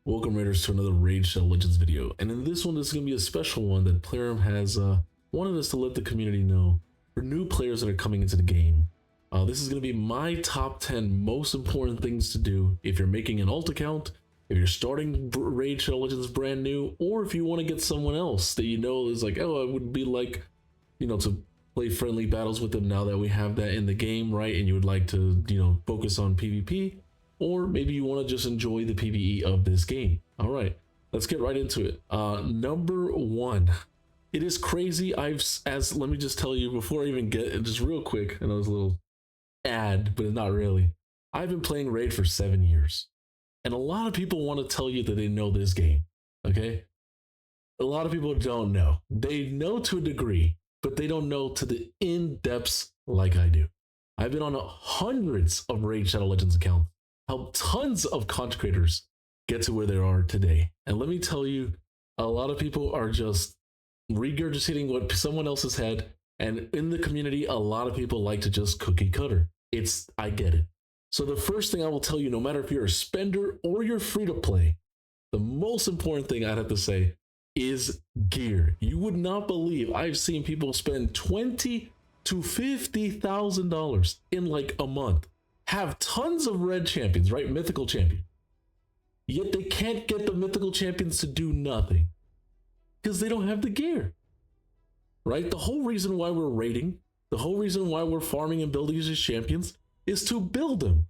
Welcome Raiders to another Raid Shadow Legends video. And in this one, this is going to be a special one that Player has wanted us to let the community know for new players that are coming into the game. This is going to be my top 10 most important things to do if you're making an alt account, if you're starting Raid Shadow Legends brand new, or if you want to get someone else that you know is like, oh, I would be like, to play friendly battles with them now that we have that in the game, right? And you would like to, focus on PvP. Or maybe you want to just enjoy the PvE of this game. All right, let's get right into it. Number one, it is crazy. Let me just tell you before I even get it, just real quick. I know it's a little ad, but not really. I've been playing Raid for 7 years, and a lot of people want to tell you that they know this game. Okay, a lot of people don't know. They know to a degree, but they don't know to the in-depths like I do. I've been on hundreds of Raid Shadow Legends accounts. Help tons of content creators get to where they are today. And let me tell you, a lot of people are just regurgitating what someone else has had. And in the community, a lot of people like to just cookie cutter. I get it. So the first thing I will tell you, no matter if you're a spender or you're free to play, the most important thing I'd have to say is gear. You would not believe I've seen people spend $20,000 to $50,000 in like a month. Have tons of red champions, right? Mythical champion. Yet they can't get the mythical champions to do nothing because they don't have the gear, right? The whole reason why we're raiding, the whole reason why we're farming and building these champions is to build them.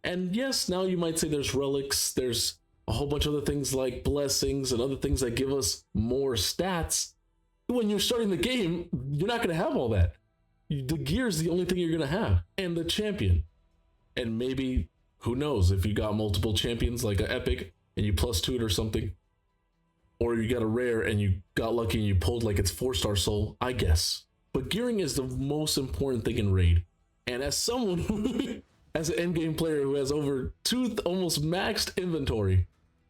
And yes, now you might say there's relics, there's a whole bunch of other things like blessings and other things that give us more stats. When you're starting the game, you're not going to have all that. The gear is the only thing you're going to have, and the champion. And maybe, who knows, if you got multiple champions like an epic and you +2 it or something, or you got a rare and you got lucky and you pulled like its 4-star soul, I guess. But gearing is the most important thing in Raid. And as someone who, as an endgame player who has over almost maxed inventory,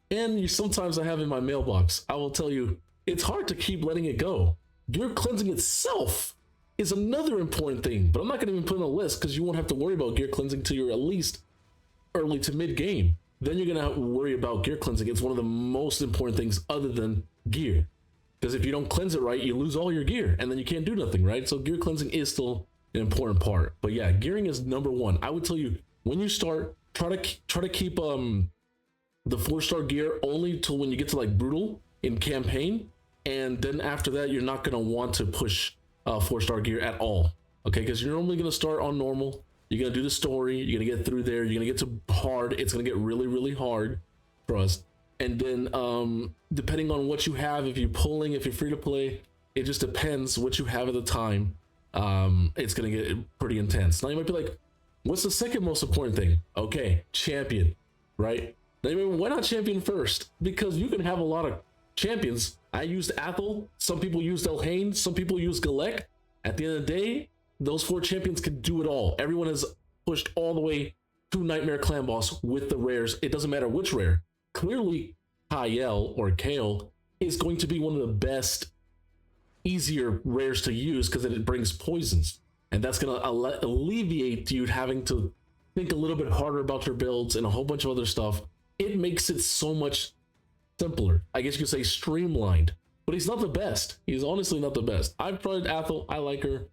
and sometimes I have in my mailbox, I will tell you, it's hard to keep letting it go. Gear cleansing itself is another important thing, but I'm not going to even put on a list because you won't have to worry about gear cleansing till you're at least early to mid game. Then you're going to worry about gear cleansing. It's one of the most important things other than gear, because if you don't cleanse it right, you lose all your gear and then you can't do nothing, right? So gear cleansing is still an important part. But yeah, gearing is number one. I would tell you, when you start, try to keep the 4-star gear only till when you get to like brutal in campaign, and then after that you're not going to want to push 4-star gear at all, okay? Because you're normally going to start on normal, you're going to do the story, you're going to get through there, you're going to get to hard, it's going to get really hard, trust. And then depending on what you have, if you're pulling, if you're free to play, it just depends what you have at the time. It's going to get pretty intense. Now you might be like, what's the second most important thing? Okay, champion, right? Now, why not champion first? Because you can have a lot of champions. I used Athel, some people used Elhain, some people use Galek. At the end of the day, those 4 champions can do it all. Everyone has pushed all the way to Nightmare Clan Boss with the rares. It doesn't matter which rare. Clearly, Kyle or Kale is going to be one of the best, easier rares to use because it brings poisons. And that's going to alleviate you having to think a little bit harder about your builds and a whole bunch of other stuff. It makes it so much simpler. I guess you could say streamlined, but he's not the best. He's honestly not the best. I've tried Athel. I like her.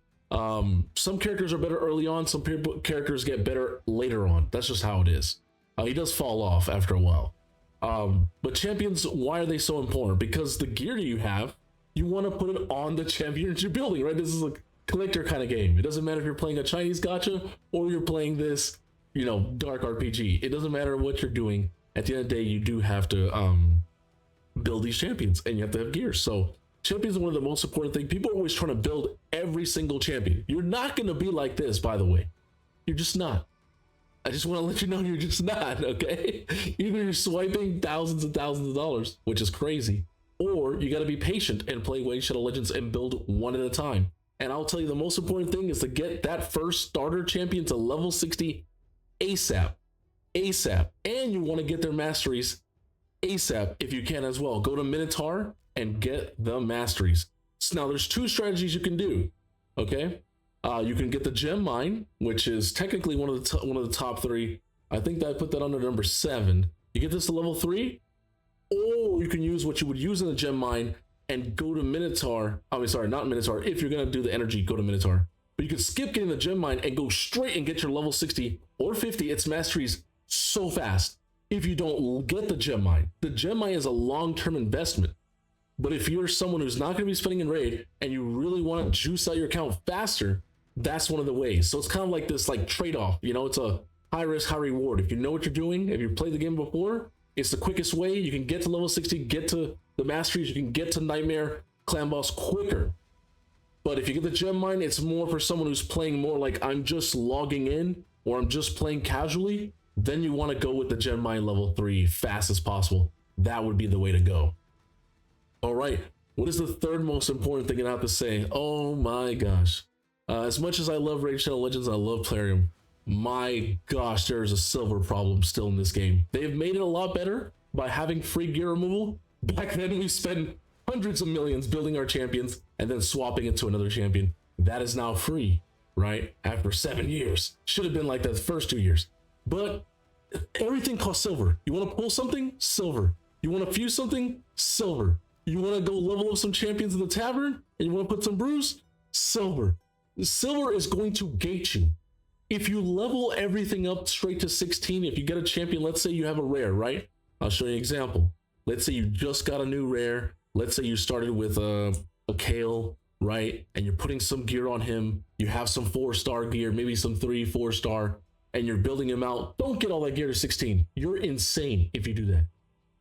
Some characters are better early on. Some characters get better later on. That's just how it is. He does fall off after a while. But champions, why are they so important? Because the gear you have, you want to put it on the champion you're building, right? This is a collector kind of game. It doesn't matter if you're playing a Chinese gacha or you're playing this, dark RPG. It doesn't matter what you're doing. At the end of the day, you do have to build these champions and you have to have gear. So champions are one of the most important things. People are always trying to build every single champion. You're not going to be like this, by the way. You're just not. I just want to let you know you're just not, okay? Either you're swiping thousands and thousands of dollars, which is crazy, or you got to be patient and play Raid Shadow Legends and build one at a time. And I'll tell you, the most important thing is to get that first starter champion to level 60 ASAP. And you want to get their masteries ASAP if you can as well. Go to Minotaur and get the masteries. So now there's 2 strategies you can do, okay? You can get the gem mine, which is technically one of the top 3. I think that I put that under number 7. You get this to level 3, or you can use what you would use in the gem mine and go to Minotaur. I mean, sorry, not Minotaur. If you're gonna do the energy, go to Minotaur. But you could skip getting the gem mine and go straight and get your level 60 or 50. Its masteries so fast. If you don't get the gem mine is a long-term investment. But if you're someone who's not gonna be spending in raid and you really want to juice out your account faster, that's one of the ways. So it's kind of like this like trade-off. You know, it's a high risk, high reward. If you know what you're doing, if you've played the game before, it's the quickest way. You can get to level 60, get to the masteries, you can get to Nightmare Clan Boss quicker. But if you get the gem mine, it's more for someone who's playing more like I'm just logging in or I'm just playing casually. Then you want to go with the gem mine level 3 fast as possible. That would be the way to go. All right, what is the third most important thing I have to say? Oh my gosh. As much as I love Raid Shadow Legends, I love Plarium. My gosh, there is a silver problem still in this game. They've made it a lot better by having free gear removal. Back then, we spent hundreds of millions building our champions and then swapping it to another champion. That is now free, right? After 7 years. Should have been like that the first 2 years. But everything costs silver. You want to pull something? Silver. You want to fuse something? Silver. You want to go level up some champions in the tavern and you want to put some brews? Silver. Silver is going to gate you. If you level everything up straight to 16, if you get a champion, let's say you have a rare, right? I'll show you an example. Let's say you just got a new rare. Let's say you started with a Kale, right? And you're putting some gear on him. You have some 4-star gear, maybe some 3-4-star, and you're building him out. Don't get all that gear to 16. You're insane if you do that.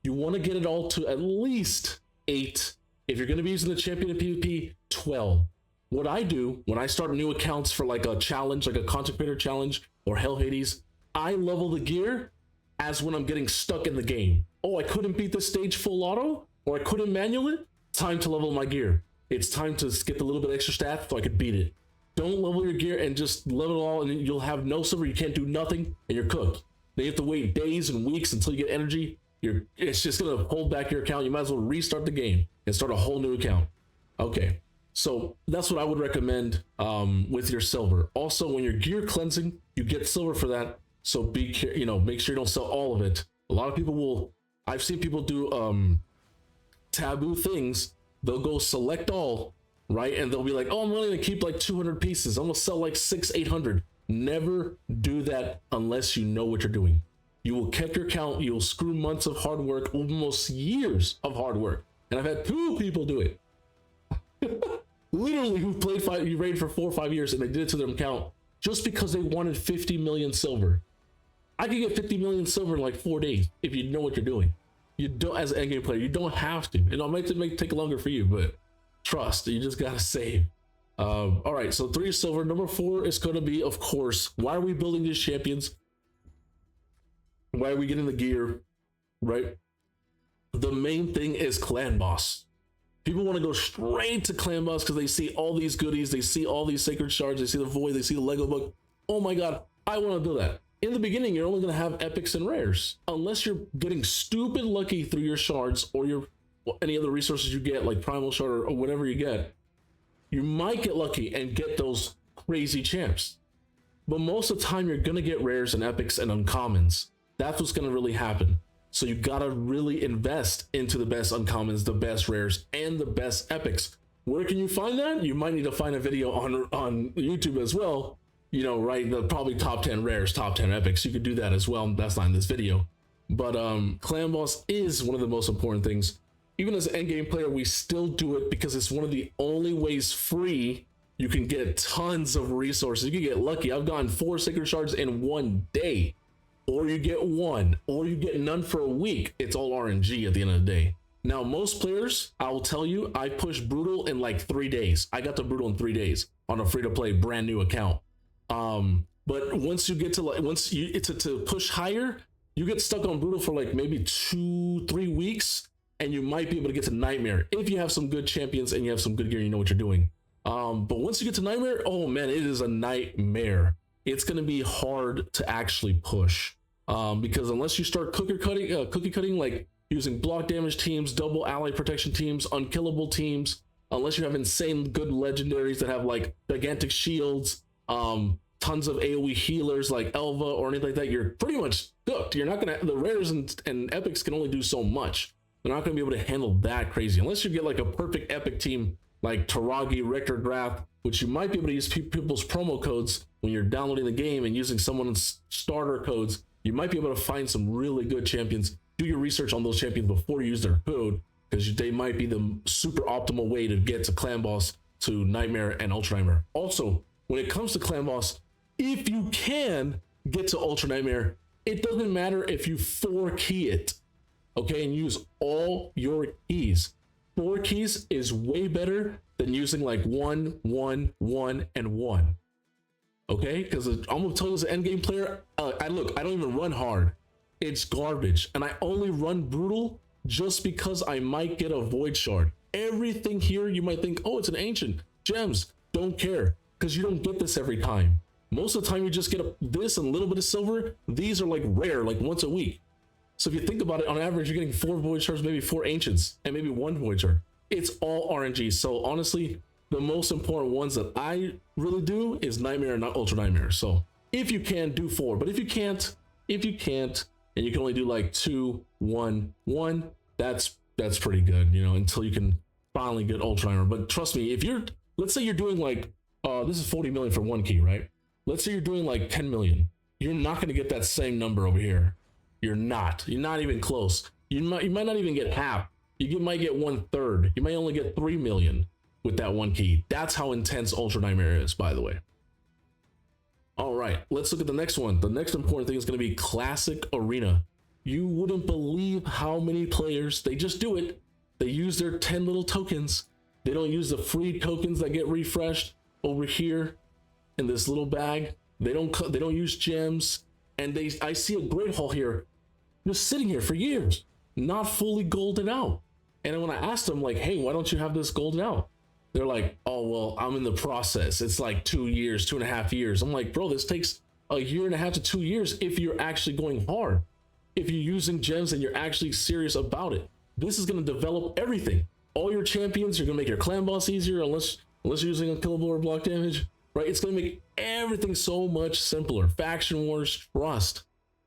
You want to get it all to at least 8. If you're going to be using the champion in PvP, 12. What I do when I start new accounts for like a challenge, like a content creator challenge or Hell Hades, I level the gear as when I'm getting stuck in the game. Oh, I couldn't beat this stage full auto, or I couldn't manual it. Time to level my gear. It's time to get a little bit extra stats so I could beat it. Don't level your gear and just level it all, and you'll have no silver. You can't do nothing, and you're cooked. Then you have to wait days and weeks until you get energy. It's just gonna hold back your account. You might as well restart the game and start a whole new account. Okay. So that's what I would recommend with your silver. Also, when you're gear cleansing, you get silver for that. So be careful, you know, make sure you don't sell all of it. A lot of people will, I've seen people do taboo things. They'll go select all, right? And they'll be like, oh, I'm only gonna keep like 200 pieces. I'm gonna sell like 600-800. Never do that unless you know what you're doing. You will keep your count. You will screw months of hard work, almost years of hard work. And I've had 2 people do it. Literally, who played raid for 4 or 5 years, and they did it to their account just because they wanted 50 million silver. I could get 50 million silver in like 4 days if you know what you're doing. You don't, as an endgame player, you don't have to. It might take longer for you, but trust, you just gotta save. All right, so 3 silver. Number 4 is gonna be, of course, why are we building these champions? Why are we getting the gear, right? The main thing is clan boss. People want to go straight to clan boss because they see all these goodies, they see all these sacred shards, they see the void, they see the Lego book. Oh my god, I want to do that. In the beginning, you're only going to have epics and rares, unless you're getting stupid lucky through your shards or any other resources you get, like primal shard or whatever you get. You might get lucky and get those crazy champs, but most of the time you're going to get rares and epics and uncommons. That's what's going to really happen. So you gotta really invest into the best uncommons, the best rares, and the best epics. Where can you find that? You might need to find a video on YouTube as well. You know, right? The probably top 10 rares, top 10 epics. You could do that as well. That's not in this video. But clan boss is one of the most important things. Even as an endgame player, we still do it because it's one of the only ways free you can get tons of resources. You can get lucky. I've gotten 4 sacred shards in 1 day. Or you get 1, or you get none for a week. It's all RNG at the end of the day. Now, most players, I will tell you, I pushed brutal in like 3 days. I got to brutal in 3 days on a free-to-play brand new account. But once you get to like, to push higher, you get stuck on brutal for like maybe 2-3 weeks, and you might be able to get to Nightmare if you have some good champions and you have some good gear, you know what you're doing. But once you get to Nightmare, oh man, it is a nightmare. It's going to be hard to actually push. Because unless you start cookie cutting, like using block damage teams, double ally protection teams, unkillable teams, unless you have insane good legendaries that have like gigantic shields, tons of AoE healers like Elva or anything like that, you're pretty much cooked. You're not gonna, the rares and epics can only do so much. They're not going to be able to handle that crazy unless you get like a perfect epic team like Taragi, Richter, Graf, which you might be able to use people's promo codes when you're downloading the game and using someone's starter codes. You might be able to find some really good champions. Do your research on those champions before you use their code, because they might be the super optimal way to get to clan boss, to nightmare and ultra nightmare. Also, when it comes to clan boss, if you can get to ultra nightmare, it doesn't matter if you 4 key it, okay, and use all your keys. 4 keys is way better than using like 1, 1, 1, and 1. Okay, because I'm gonna tell you as an endgame player, I don't even run hard. It's garbage, and I only run brutal just because I might get a void shard. Everything here you might think, oh, it's an ancient gems. Don't care, because you don't get this every time. Most of the time you just get this and a little bit of silver. These are like rare, like once a week. So if you think about it, on average, you're getting 4 void shards, maybe 4 ancients, and maybe 1 void shard. It's all RNG. So honestly, the most important ones that I really do is nightmare and not ultra nightmare. So if you can, do 4. But if you can't, and you can only do like 2, 1, 1, that's pretty good, you know, until you can finally get ultra nightmare. But trust me, if you're, let's say you're doing like, this is 40 million for 1 key, right? Let's say you're doing like 10 million. You're not going to get that same number over here. You're not even close. You might not even get half. You might get 1/3. You might only get 3 million with that 1 key. That's how intense ultra nightmare is, by the way. All right, let's look at the next one. The next important thing is going to be classic arena. You wouldn't believe how many players, they just do it. They use their 10 little tokens. They don't use the free tokens that get refreshed over here in this little bag. They don't use gems. And I see a great haul here, just sitting here for years, not fully golden out. And then when I asked them, like, hey, why don't you have this golden out? They're like, oh, well, I'm in the process. It's like 2 years, 2.5 years. I'm like, bro, this takes 1.5 to 2 years if you're actually going hard. If you're using gems and you're actually serious about it. This is going to develop everything. All your champions, you're going to make your clan boss easier, unless you're using unkillable or block damage, right? It's going to make everything so much simpler. Faction wars, trust.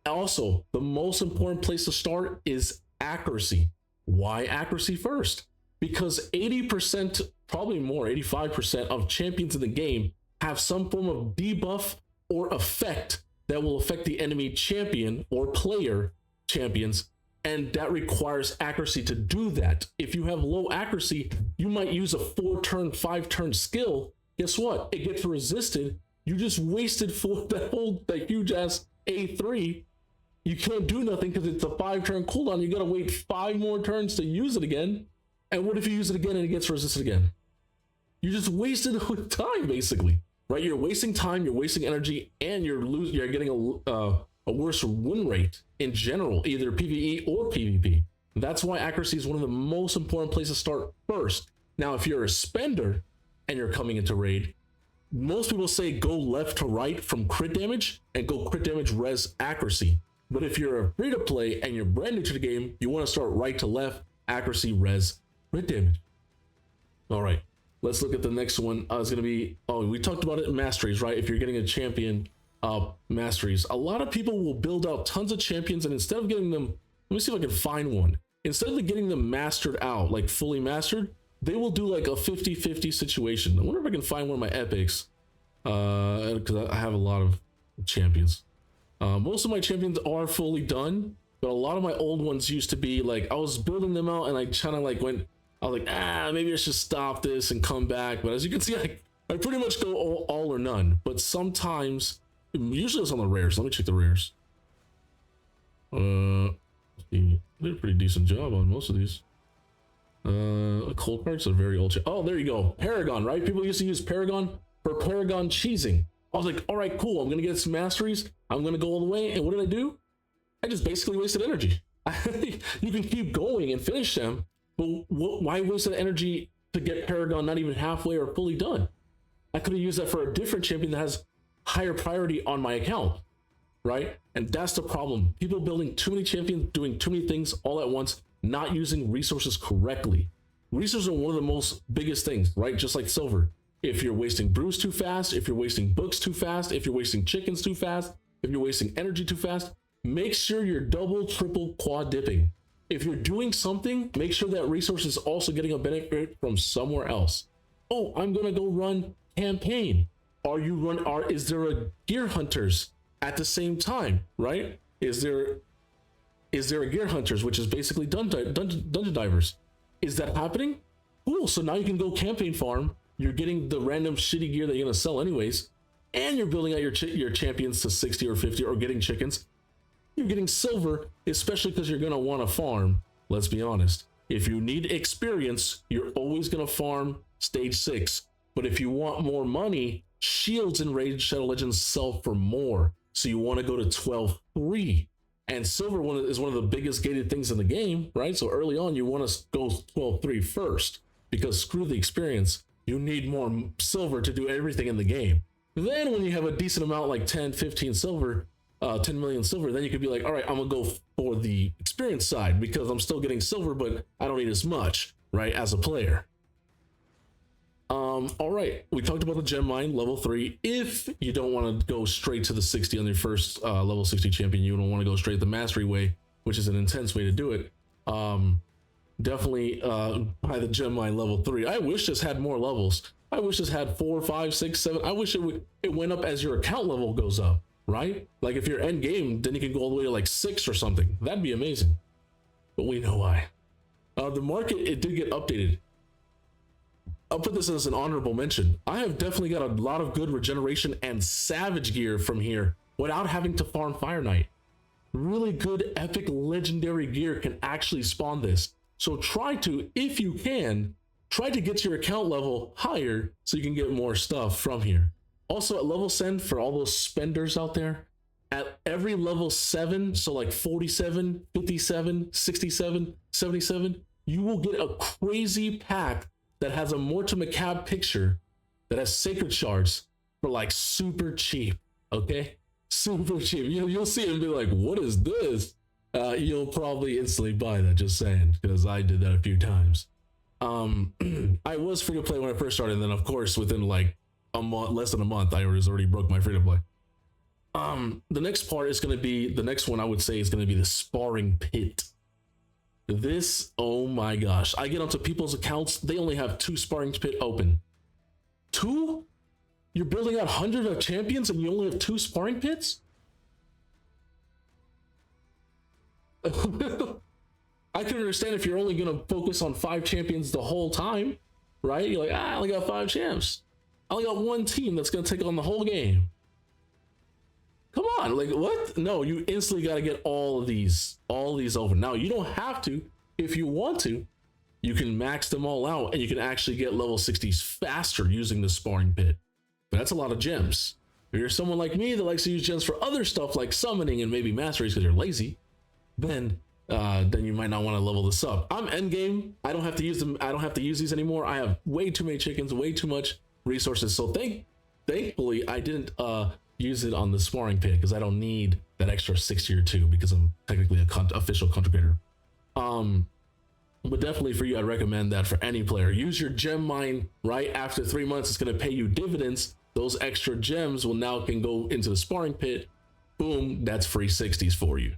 Also, the most important place to start is accuracy. Why accuracy first? Because 80%, probably more, 85% of champions in the game have some form of debuff or effect that will affect the enemy champion or player champions, and that requires accuracy to do that. If you have low accuracy, you might use a 4-turn, 5-turn skill. Guess what? It gets resisted. You just wasted for that huge ass A3. You can't do nothing because it's a 5-turn cooldown. You gotta wait 5 more turns to use it again. And what if you use it again and it gets resisted again? You just wasted time, basically, right? You're wasting time, you're wasting energy, and you're getting a worse win rate in general, either PvE or PvP. That's why accuracy is one of the most important places to start first. Now, if you're a spender and you're coming into raid, most people say go left to right from crit damage and go crit damage res accuracy. But if you're a free to play and you're brand new to the game, you want to start right to left, accuracy, res, crit damage. All right, let's look at the next one. It's going to be, we talked about it in masteries, right? If you're getting a champion masteries, a lot of people will build out tons of champions, and instead of getting them, let me see if I can find one. Instead of getting them mastered out, like fully mastered, they will do like a 50-50 situation. I wonder if I can find one of my epics, because I have a lot of champions. Most of my champions are fully done, but a lot of my old ones used to be like, I was building them out and I kind of like I was like, maybe I should stop this and come back. But as you can see, I pretty much go all or none. But sometimes, usually it's on the rares. Let me check the rares. I did a pretty decent job on most of these. Cold cards are very old. Oh, there you go. Paragon, right? People used to use Paragon for Paragon cheesing. I was like, all right, cool. I'm going to get some masteries. I'm going to go all the way. And what did I do? I just basically wasted energy. You can keep going and finish them, but why waste that energy to get Paragon not even halfway or fully done? I could have used that for a different champion that has higher priority on my account, right? And that's the problem. People building too many champions, doing too many things all at once, not using resources correctly. Resources are one of the most biggest things, right? Just like silver. If you're wasting brews too fast, if you're wasting books too fast, if you're wasting chickens too fast, if you're wasting energy too fast, make sure you're double, triple, quad dipping. If you're doing something, make sure that resource is also getting a benefit from somewhere else. Oh, I'm gonna go run campaign. Is there a gear hunters at the same time, right? Is there a gear hunters, which is basically dungeon divers? Is that happening? Cool. So now you can go campaign farm. You're getting the random shitty gear that you're gonna sell anyways, and you're building out your champions to 60 or 50 or getting chickens. You're getting silver, especially because you're gonna want to farm. Let's be honest. If you need experience, you're always gonna farm stage 6. But if you want more money, shields in Raid Shadow Legends sell for more. So you want to go to 12-3. And silver is one of the biggest gated things in the game, right? So early on, you want to go 12-3 first, because screw the experience. You need more silver to do everything in the game. Then when you have a decent amount, like 10, 15 silver, 10 million silver, then you could be like, all right, I'm gonna go for the experience side because I'm still getting silver, but I don't need as much, right, as a player. All right, we talked about the gem mine level 3. If you don't want to go straight to the 60 on your first level 60 champion, you don't want to go straight the mastery way, which is an intense way to do it. Definitely buy the gem mine level 3. I wish this had more levels. I wish this had 4, 5, 6, 7. I wish it went up as your account level goes up, right? Like if you're end game, then you can go all the way to like 6 or something. That'd be amazing. But we know why. The market, it did get updated. I'll put this as an honorable mention. I have definitely got a lot of good regeneration and savage gear from here without having to farm Fire Knight. Really good epic legendary gear can actually spawn this. So try to, if you can, try to get your account level higher so you can get more stuff from here. Also at level 7, for all those spenders out there, at every level 7, so like 47, 57, 67, 77, you will get a crazy pack that has a Morta Macab picture that has sacred shards for like super cheap, okay? Super cheap. You'll see it and be like, what is this? You'll probably instantly buy that, just saying, because I did that a few times. I was free to play when I first started, and then of course within like a month, less than a month, I was already broke my free to play. The next part is going to be, the next one I would say is going to be the sparring pit. This, oh my gosh, I get onto people's accounts, they only have 2 sparring pit open. 2? You're building out hundreds of champions and you only have 2 sparring pits? I can understand if you're only going to focus on 5 champions the whole time, right? You're like, I only got 5 champs. I only got 1 team that's going to take on the whole game. Come on, like what? No, you instantly got to get all these over. Now, you don't have to. If you want to, you can max them all out and you can actually get level 60s faster using the sparring pit. But that's a lot of gems. If you're someone like me that likes to use gems for other stuff like summoning and maybe masteries because you're lazy, then you might not want to level this up. I'm endgame. I don't have to use them. I don't have to use these anymore. I have way too many chickens, way too much resources. So thankfully, I didn't use it on the sparring pit because I don't need that extra 60 or 2 because I'm technically a official content creator. But definitely for you, I'd recommend that for any player. Use your gem mine right after 3 months. It's going to pay you dividends. Those extra gems will now can go into the sparring pit. Boom, that's free 60s for you.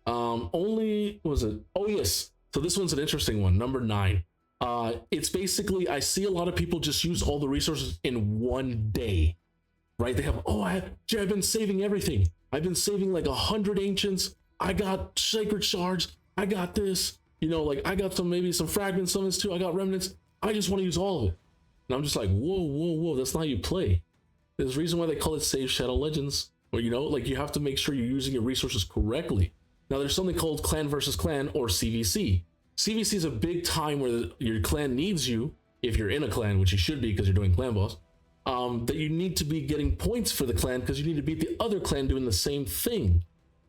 Was it? Oh yes. So this one's an interesting one. Number 9. It's basically, I see a lot of people just use all the resources in one day. Right? They have, I've been saving everything. I've been saving like 100 ancients. I got sacred shards. I got this. Like I got maybe some fragment summons too. I got remnants. I just want to use all of it. And I'm just like, whoa. That's not how you play. There's a reason why they call it Save Shadow Legends. Or, like you have to make sure you're using your resources correctly. Now there's something called clan versus clan or CVC. CVC is a big time where your clan needs you. If you're in a clan, which you should be because you're doing clan boss. That you need to be getting points for the clan because you need to beat the other clan doing the same thing.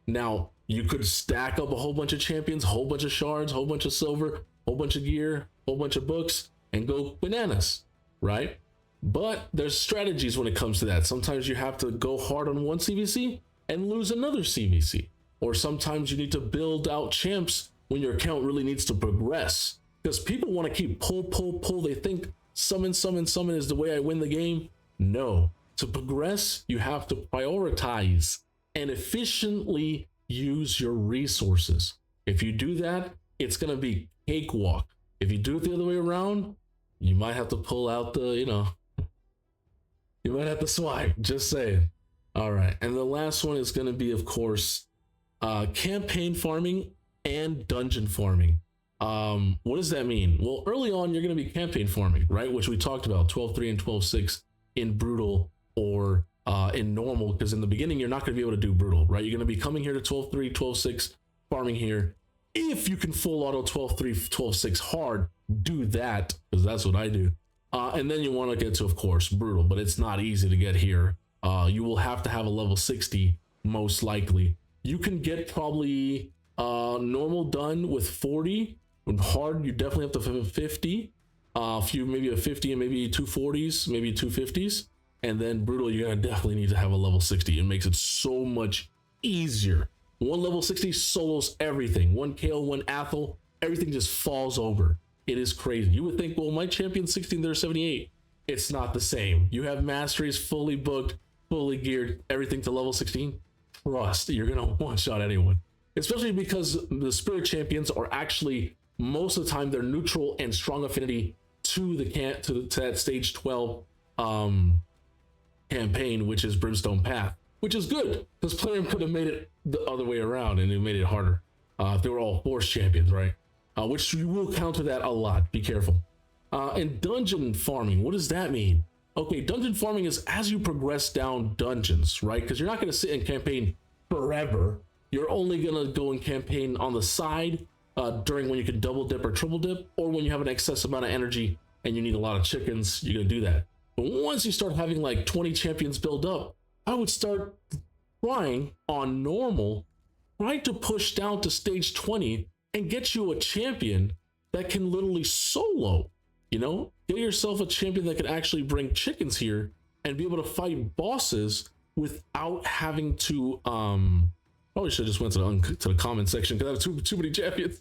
Now, you could stack up a whole bunch of champions, whole bunch of shards, whole bunch of silver, whole bunch of gear, whole bunch of books, and go bananas, right? But there's strategies when it comes to that. Sometimes you have to go hard on one CVC and lose another CVC. Or sometimes you need to build out champs when your account really needs to progress. Because people want to keep pull. They think summon is the way I win the game. No, to progress, you have to prioritize and efficiently use your resources. If you do that, it's gonna be cakewalk. If you do it the other way around, you might have to pull out the, you might have to swipe. Just saying. All right, and the last one is gonna be, of course, campaign farming and dungeon farming. What does that mean? Well, early on, you're gonna be campaign farming, right? Which we talked about, 12.3 and 12.6 in brutal or in normal, because in the beginning, you're not gonna be able to do brutal, right? You're gonna be coming here to 12.3, 12.6, farming here. If you can full auto 12.3, 12.6 hard, do that, because that's what I do. And then you want to get to, of course, brutal, but it's not easy to get here. You will have to have a level 60, most likely. You can get probably normal done with 40. With hard, you definitely have to have 50. Maybe a 50 and maybe 240s, maybe 250s. And then brutal, you're gonna definitely need to have a level 60. It makes it so much easier. One level 60 solos everything. One KO, one Athel, everything just falls over. It is crazy. You would think, well, my champion's 16, they're 78. It's not the same. You have masteries fully booked, fully geared, everything to level 16. Trust, you're gonna one-shot anyone. Especially because the spirit champions are actually, most of the time, they're neutral and strong affinity to that stage 12 campaign, which is Brimstone Path. Which is good, because Plarium could have made it the other way around and it made it harder. If they were all force champions, right? Which you will counter that a lot, be careful. And dungeon farming, what does that mean? Okay, dungeon farming is as you progress down dungeons, right? Because you're not gonna sit in campaign forever. You're only gonna go in campaign on the side during when you can double dip or triple dip, or when you have an excess amount of energy and you need a lot of chickens, you're gonna do that. But once you start having like 20 champions build up, I would start trying on normal, trying to push down to stage 20 and get you a champion that can literally solo, get yourself a champion that can actually bring chickens here and be able to fight bosses without having to, probably should have just went to the comment section because I have too many champions.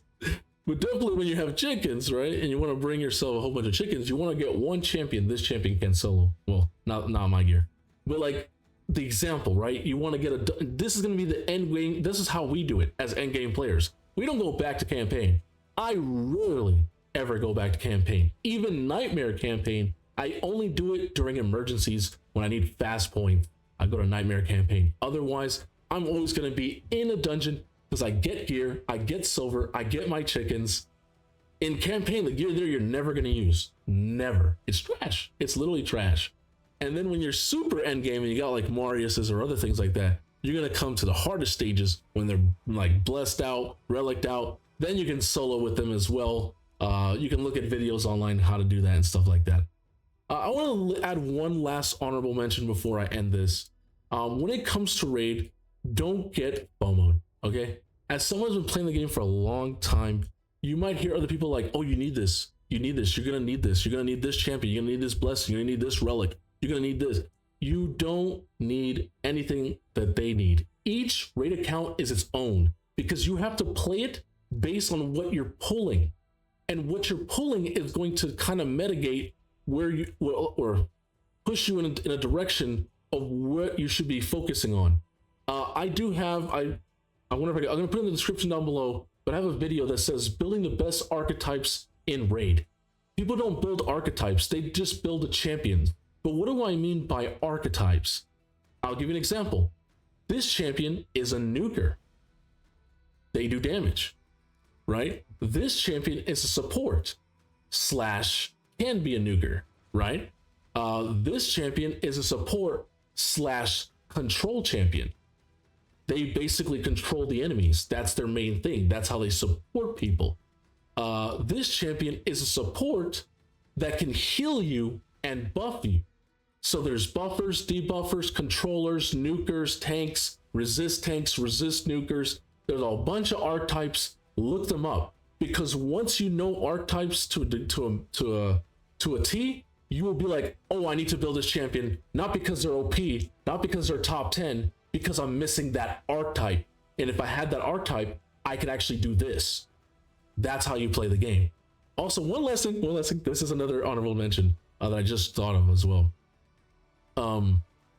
But definitely when you have chickens, right, and you want to bring yourself a whole bunch of chickens, you want to get one champion. This champion can solo. Well, not my gear, but like, the example, right? You want to get this is going to be the end game. This is how we do it as end game players. We don't go back to campaign. I rarely ever go back to campaign. Even nightmare campaign, I only do it during emergencies when I need fast points. I go to nightmare campaign. Otherwise, I'm always going to be in a dungeon because I get gear, I get silver, I get my chickens. In campaign, the gear there you're never going to use. Never. It's trash. It's literally trash. And then when you're super endgame and you got like Marius's or other things like that, you're gonna come to the hardest stages when they're like blessed out, reliced out. Then you can solo with them as well. You can look at videos online how to do that and stuff like that. I want to add one last honorable mention before I end this. When it comes to raid, don't get FOMO'd, okay? As someone who's been playing the game for a long time, you might hear other people like, oh, you need this, you're gonna need this, you're gonna need this champion, you're gonna need this blessing, you're gonna need this relic. You're gonna need this. You don't need anything that they need. Each raid account is its own because you have to play it based on what you're pulling. And what you're pulling is going to kind of mitigate where you or push you in a direction of what you should be focusing on. I do have, I'm gonna put it in the description down below, but I have a video that says building the best archetypes in raid. People don't build archetypes, they just build a champion. But what do I mean by archetypes? I'll give you an example. This champion is a nuker. They do damage, right? This champion is a support / can be a nuker, right? This champion is a support / control champion. They basically control the enemies. That's their main thing. That's how they support people. This champion is a support that can heal you and buff you. So there's buffers, debuffers, controllers, nukers, tanks, resist nukers. There's a bunch of archetypes. Look them up, because once you know archetypes to a T, you will be like, oh, I need to build this champion, not because they're OP, not because they're top 10, because I'm missing that archetype. And if I had that archetype, I could actually do this. That's how you play the game. Also, one lesson. This is another honorable mention that I just thought of as well.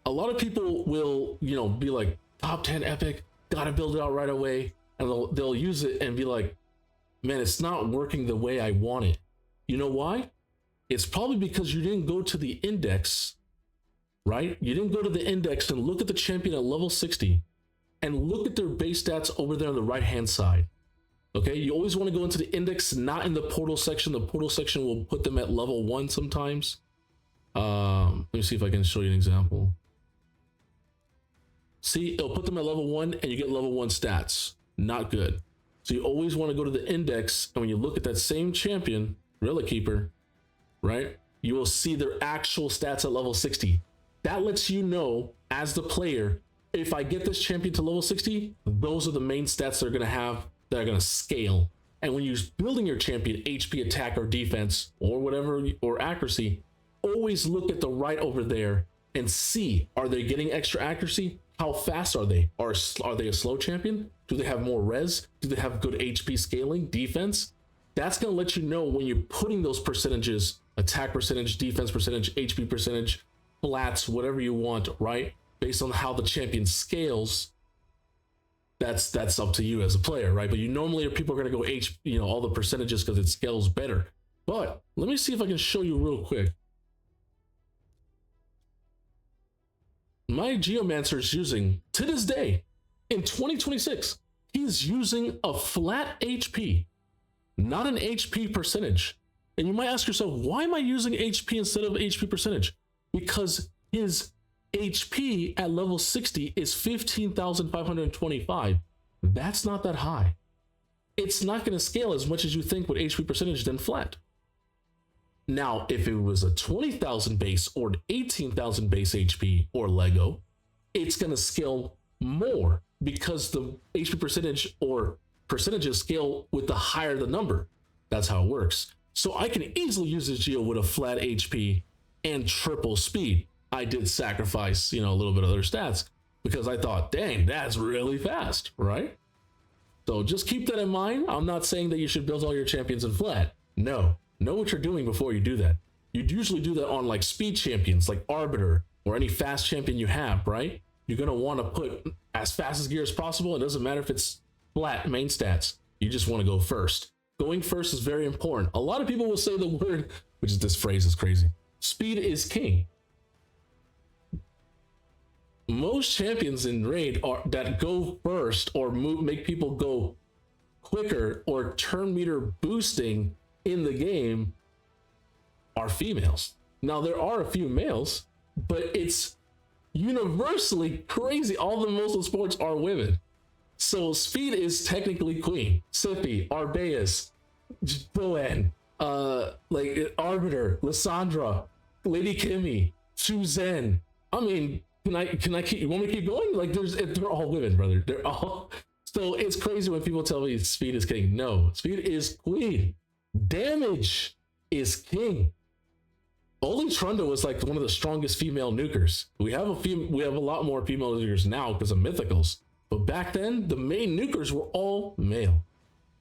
A lot of people will, be like top 10 epic, gotta build it out right away, and they'll use it and be like, man, it's not working the way I want it. You know why? It's probably because you didn't go to the index, right? You didn't go to the index and look at the champion at level 60 and look at their base stats over there on the right-hand side. Okay, you always want to go into the index, not in the portal section. The portal section will put them at level 1 sometimes. Let me see if I can show you an example. See, it'll put them at level 1 and you get level 1 stats. Not good. So you always want to go to the index, and when you look at that same champion, Relic Keeper, right, you will see their actual stats at level 60. That lets you know, as the player, if I get this champion to level 60, those are the main stats they're going to have that are going to scale. And when you're building your champion, HP, attack, or defense, or whatever, or accuracy, always look at the right over there and see, are they getting extra accuracy? How fast are they? Are they a slow champion? Do they have more res? Do they have good HP scaling, defense? That's going to let you know when you're putting those percentages, attack percentage, defense percentage, HP percentage, flats, whatever you want, right? Based on how the champion scales, that's up to you as a player, right? But you normally, people are going to go all the percentages because it scales better. But let me see if I can show you real quick. My Geomancer is using, to this day, in 2026, he's using a flat HP, not an HP percentage. And you might ask yourself, why am I using HP instead of HP percentage? Because his HP at level 60 is 15,525. That's not that high. It's not going to scale as much as you think with HP percentage than flat. Now, if it was a 20,000 base or an 18,000 base HP or Lego, it's going to scale more because the HP percentage or percentages scale with the higher the number. That's how it works. So I can easily use this Geo with a flat HP and triple speed. I did sacrifice, a little bit of other stats because I thought, dang, that's really fast, right? So just keep that in mind. I'm not saying that you should build all your champions in flat. No. Know what you're doing before you do that. You'd usually do that on like speed champions, like Arbiter or any fast champion you have, right? You're going to want to put as fast as gear as possible. It doesn't matter if it's flat main stats. You just want to go first. Going first is very important. A lot of people will say the word, which is this phrase is crazy. Speed is king. Most champions in raid that go first or make people go quicker or turn meter boosting in the game are females. Now there are a few males, but it's universally crazy. Most of the sports are women. So speed is technically queen. Sippy, Arbeus, Boen, like Arbiter, Lissandra, Lady Kimmy, Suzanne. I mean, can I keep, you want me to keep going? Like they're all women, brother. They're all, so it's crazy when people tell me speed is king. No, speed is queen. Damage is king. Only Trunda was like one of the strongest female nukers. We have a lot more female nukers now because of mythicals, but back then the main nukers were all male,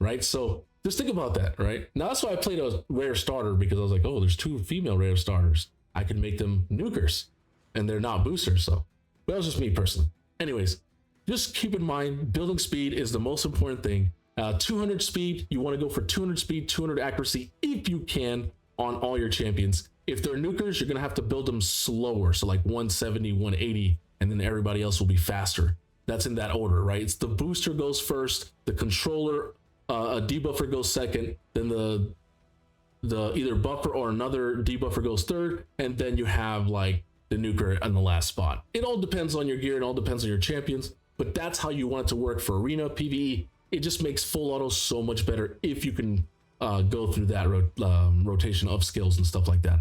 right? So just think about that, right? Now that's why I played a rare starter, because I was like, oh, there's 2 female rare starters. I can make them nukers, and they're not boosters. So that was just me personally. Anyways, just keep in mind, building speed is the most important thing. 200 speed, you want to go for 200 speed, 200 accuracy if you can on all your champions. If they're nukers, you're going to have to build them slower. So like 170, 180, and then everybody else will be faster. That's in that order, right? It's the booster goes first, the controller, a debuffer goes second, then the either buffer or another debuffer goes third, and then you have like the nuker on the last spot. It all depends on your gear, it all depends on your champions, but that's how you want it to work for arena, PvE. It just makes full auto so much better if you can go through that rotation of skills and stuff like that.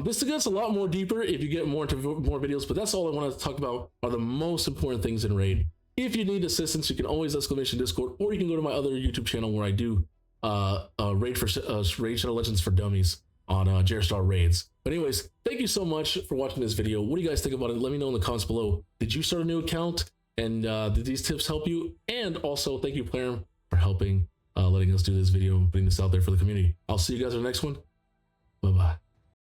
This gets a lot more deeper if you get more into more videos, but that's all I wanted to talk about are the most important things in Raid. If you need assistance, you can always exclamation Discord, or you can go to my other YouTube channel where I do Raid Shadow Legends for Dummies on JRStar Raids. But anyways, thank you so much for watching this video. What do you guys think about it? Let me know in the comments below. Did you start a new account? And did these tips help you? And also, thank you, Player, for helping, letting us do this video, putting this out there for the community. I'll see you guys in the next one. Bye-bye.